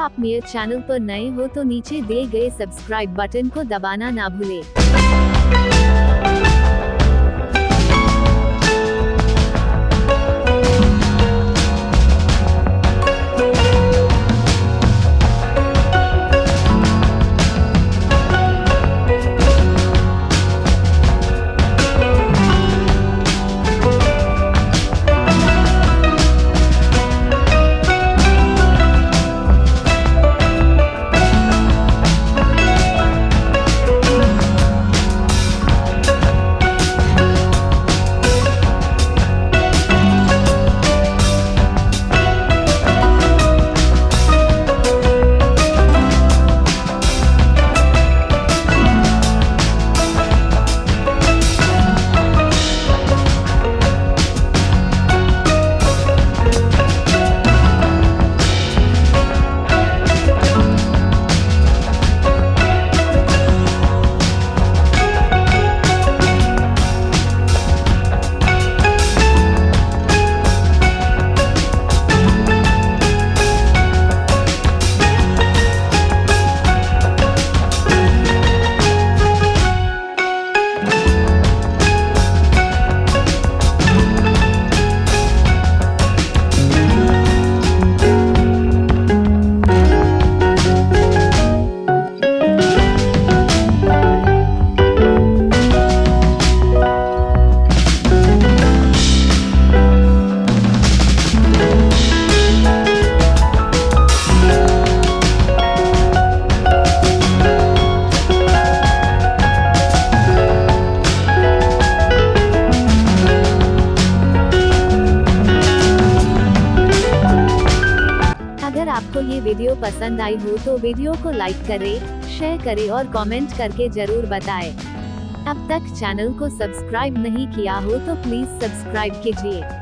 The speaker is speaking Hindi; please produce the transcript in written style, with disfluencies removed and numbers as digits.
आप मेरे चैनल पर नए हो तो नीचे दिए गए सब्सक्राइब बटन को दबाना ना भूलें। अगर आपको ये वीडियो पसंद आई हो तो वीडियो को लाइक करें, शेयर करें और कमेंट करके जरूर बताएं। अब तक चैनल को सब्सक्राइब नहीं किया हो तो प्लीज सब्सक्राइब कीजिए।